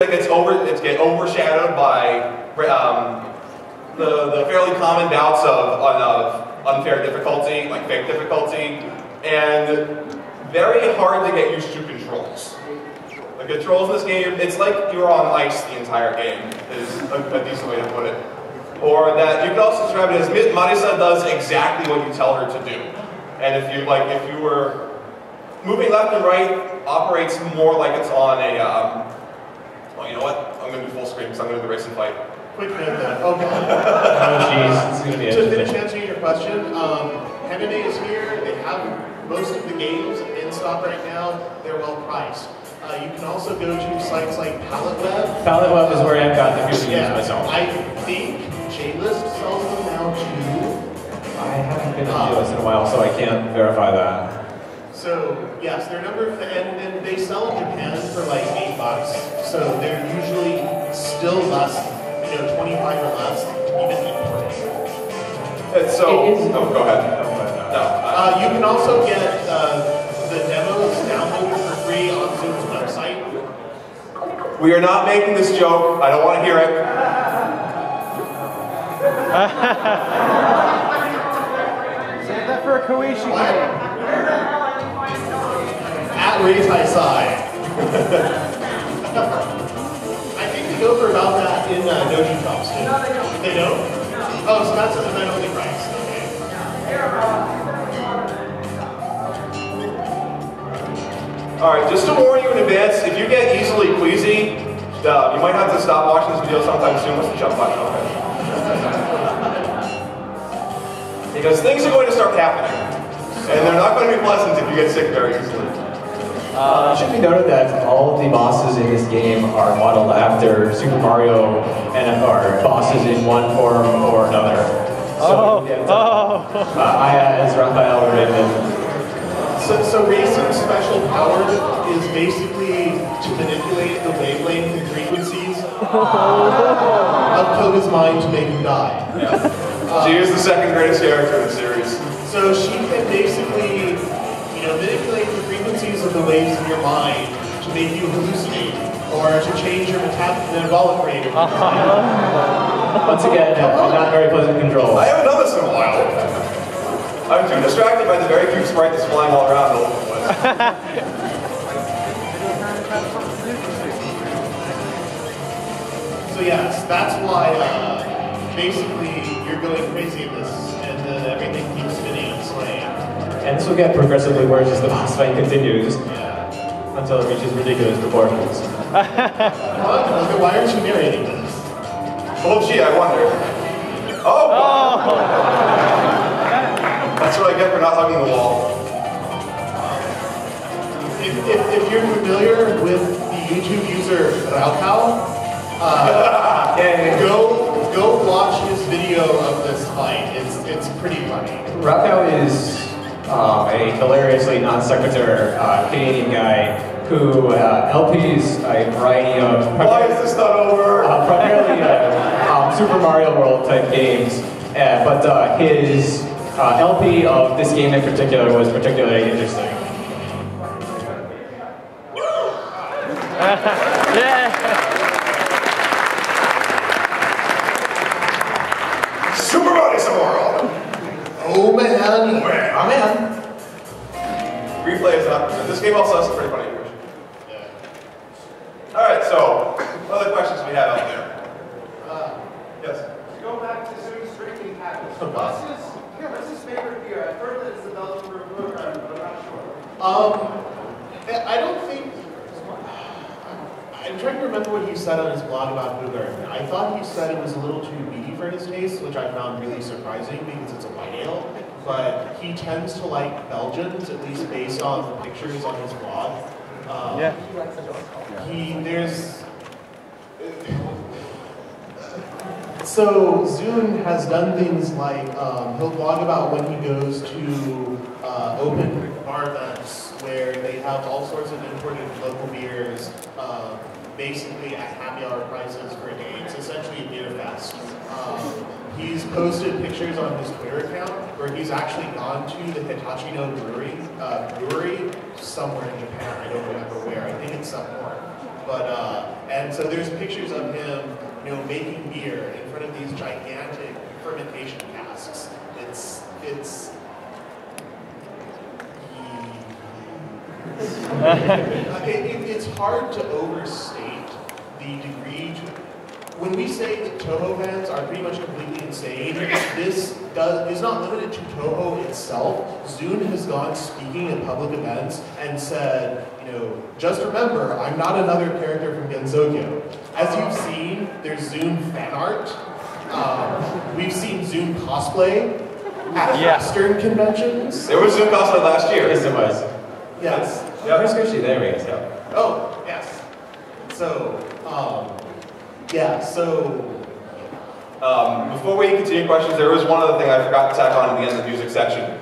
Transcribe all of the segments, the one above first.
It gets overshadowed by the fairly common bouts of unfair difficulty, like fake difficulty, and very hard to get used to controls. The controls in this game, it's like you're on ice the entire game, is a decent way to put it. Or that you can also describe it as Marisa does exactly what you tell her to do. And if you were moving left and right, operates more like it's on a well, you know what? I'm going to do full screen because I'm going to do the race and fight. Quick note though. Oh, God. Oh, jeez. It's going to be To finish answering your question, Haname is here. They have most of the games in stock right now. They're well priced. You can also go to sites like Palette Web. Palette Web is where I've got the few games myself. I think J-List sells them now too. I haven't been on J-List in a while, so I can't verify that. So, yes, their number, and they sell in Japan for like $8. So they're usually still less, 25 or less, even imported. Oh, go ahead. No. You can also get the demos downloaded for free on Zoom's website. We are not making this joke. I don't want to hear it. Save that for a Koichi game. At Reitai Sai. I think they go for about that in Doji Shops too. They don't? Oh, so that's a night-only price. Okay. Alright, just to warn you in advance, if you get easily queasy, you might have to stop watching this video sometime soon with the jump button on it. Because things are going to start happening. And they're not going to be pleasant if you get sick very easily. It should be noted that all of the bosses in this game are modeled after Super Mario and are bosses in one form or another. So, Aya is Raphael Raven. So Raisin's special power is basically to manipulate the wavelength and frequencies of Koga's mind to make him die. She is the second greatest character in the series. So she can basically, manipulate the frequencies of the waves in your mind to make you hallucinate, or to change your metabolic rate. Once again, not very pleasant controls. I haven't done this in a while. I'm too distracted by the very few sprites flying all around all over the place. So yes, that's why basically you're going crazy in this, and everything keeps spinning and swaying. And this will get progressively worse as the boss fight continues, until it reaches ridiculous proportions. Why aren't you narrating this? Well, gee, I wonder. Oh! That's what I get for not hugging the wall. If you're familiar with the YouTube user Raukau, go watch his video of this fight. It's pretty funny. Raukau is a hilariously non-sequitur Canadian guy who LPs a variety of... Why is this not over? Primarily Super Mario World type games, but his LP of this game in particular was particularly interesting. Super Marisa World! Oh man! Oh man! Replay is not present. This game also has some pretty funny animation. Alright, so, what other questions do we have out there? Yes? To go back to Zoom's drinking habits, what's his favorite beer? I've heard that it's the Belgian program, but I'm not sure. I don't think... I'm trying to remember what he said on his blog about Booger. I thought he said it was a little too meaty for his taste, which I found really surprising because it's a white ale. But he tends to like Belgians, at least based on the pictures on his blog. So Zune has done things like he'll blog about when he goes to open bar events where they have all sorts of imported local beers, basically at happy hour prices for a day. It's essentially a beer fest. He's posted pictures on his Twitter account where he's actually gone to the Hitachino brewery somewhere in Japan. I don't remember where. I think it's up north. And so there's pictures of him, making beer in front of these gigantic fermentation casks. It's hard to overstate the degree to. When we say that Touhou fans are pretty much completely insane, this is not limited to Touhou itself. Zune has gone speaking at public events and said, just remember, I'm not another character from Genzogyo. As you've seen, there's Zune fan art. We've seen Zune cosplay at Western conventions. There was Zune cosplay last year. Yes, it was. Yes. Yeah, Chris Christie, there we go. Oh, yes. So, before we continue questions, there was one other thing I forgot to tack on at the end of the music section.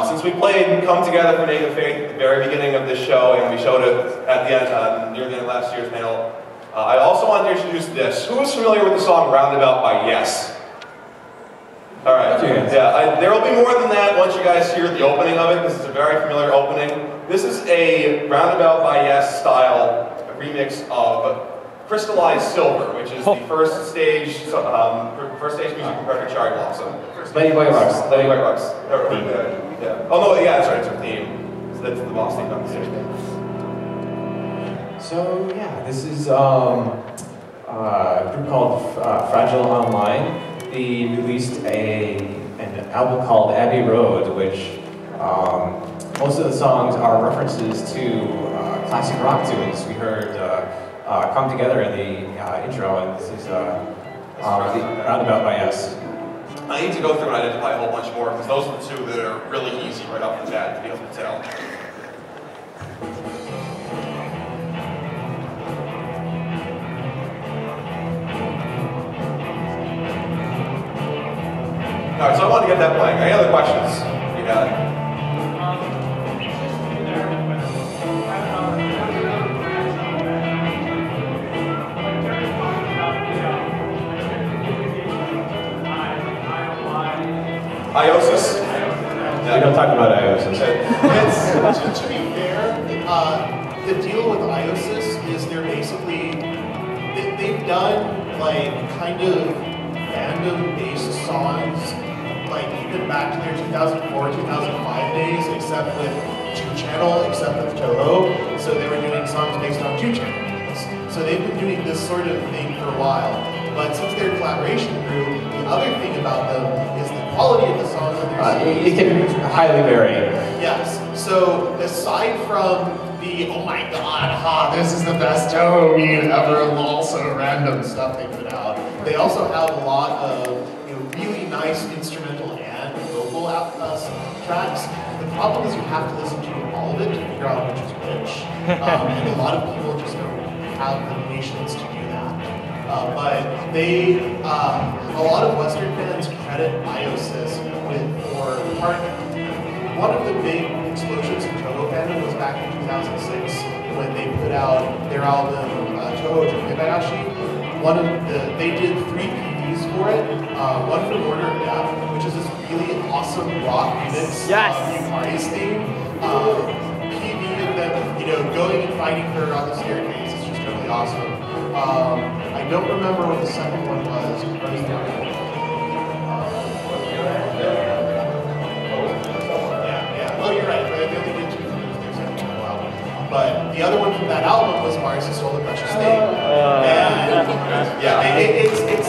Since we played Come Together for Native Faith at the very beginning of this show, and we showed it at the end, near the end of last year's panel, I also wanted to introduce this. Who is familiar with the song Roundabout by Yes? All right. Yeah, there will be more than that once you guys hear the opening of it. This is a very familiar opening. This is a Roundabout by Yes style remix of Crystallized Silver, which is the first stage music from Perfect Cherry Blossom. Lady White Rocks. Lady White Rocks. Yeah. Oh no, yeah, that's right. It's her theme. So that's the boss theme on the stage. So yeah, this is a group called Fragile Online. They released an album called Abbey Road, which most of the songs are references to classic rock tunes. We heard Come Together in the intro, and this is Roundabout by Yes. I need to go through and identify a whole bunch more, because those are the two that are really easy right off the bat to be able to tell. Alright, so I wanted to get that playing. Any other questions you got? IOSYS? We don't talk about IOSYS. To be fair, the deal with IOSYS is they've done kind of fandom-based songs, even back to their 2004, 2005 days, except with 2-channel, except with Touhou. So they were doing songs based on 2-channel games. So they've been doing this sort of thing for a while. But since their collaboration grew, the other thing about them is the quality of the songs that they're singing. It can highly vary. Yes. So aside from the, oh my god, this is the best Touhou meme ever, also random stuff they put out, they also have a lot of really nice instrumental and vocal tracks. The problem is you have to listen to all of it to figure out which is which. And a lot of people just don't have the patience to do that. But a lot of Western fans credit IOSYS for one of the big explosions in Touhou fandom was back in 2006 when they put out their album Touhou Jokebayashi. They did 3 PVs for it. One from Order of Death, which is this really awesome rock remix of Yukari's theme. PV of them, going and fighting her on the staircase. It's just really awesome. I don't remember what the second one was. Oh, you're right. They only did 2 from their second album. But the other one from that album was Marisa Sola Precious Thing.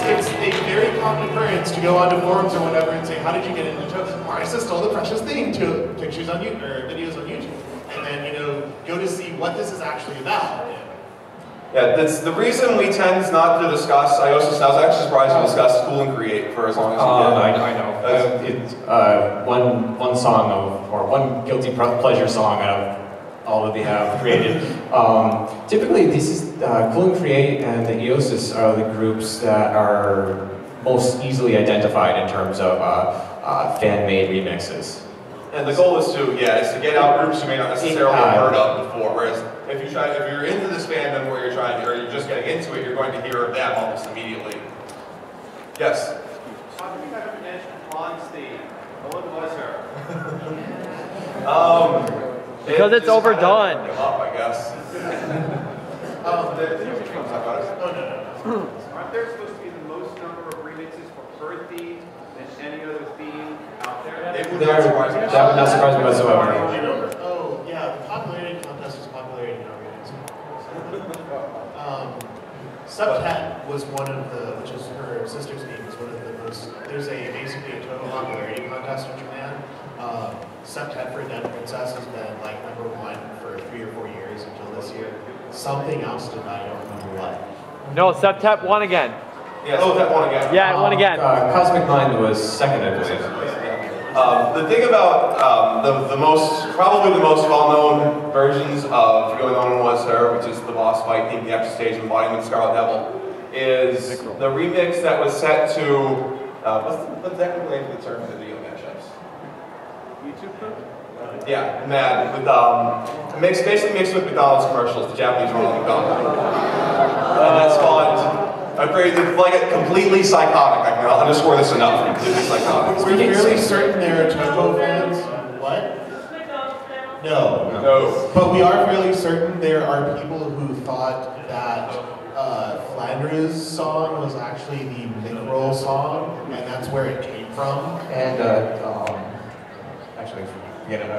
It's a very common occurrence to go onto forums or whatever and say, how did you get into Touhou? Marisa stole the Precious Thing to pictures on YouTube, or videos on YouTube. And then, go to see what this is actually about. Yeah, that's the reason we tend not to discuss IOSYS. I was actually surprised to discuss Cool and Create for as long as we did. I know. One song or one guilty pleasure song out of all that they have created. Typically, this is Cool and Create and the IOSYS are the groups that are most easily identified in terms of fan-made remixes. And the goal is to get out groups you may not necessarily have heard of before. Whereas if you're into this fandom where or you're just getting into it, you're going to hear of them almost immediately. Yes? How come you never mentioned Fawn's theme? What was her? Because it's overdone. Up, I guess. Oh, no. Aren't there supposed to be the most number of remixes for her theme than any other theme out there? It would not surprise me. That would not surprise me whatsoever. Oh, yeah, the popularity contest is popularity contest. Septet was one of the, which is her sister's name, is one of the most, there's basically a total popularity contest in Japan. Septet for Dead Princess has been like #1 for 3 or 4 years until this year. Something else did I don't remember what. No, Septet won again. Yeah, Septet won again. Yeah, it won again. Cosmic Mind was second, I believe. The thing about probably the most well-known versions of Going On Was Her, which is the boss fight theme, the extra stage embodiment Scarlet Devil, is the remix that was set to, what's the technical name of the term for the video mashups? YouTube clip? Yeah, Mad, with, basically mixed with McDonald's commercials, the Japanese Ronald McDonald. And that spawned a crazy, like completely psychotic, I can underscore this enough, completely psychotic. We're fairly certain there are Touhou fans. What? No. No. But we are fairly certain there are people who thought that Flandre's song was actually the whirl song, and that's where it came from. And, actually, forget it.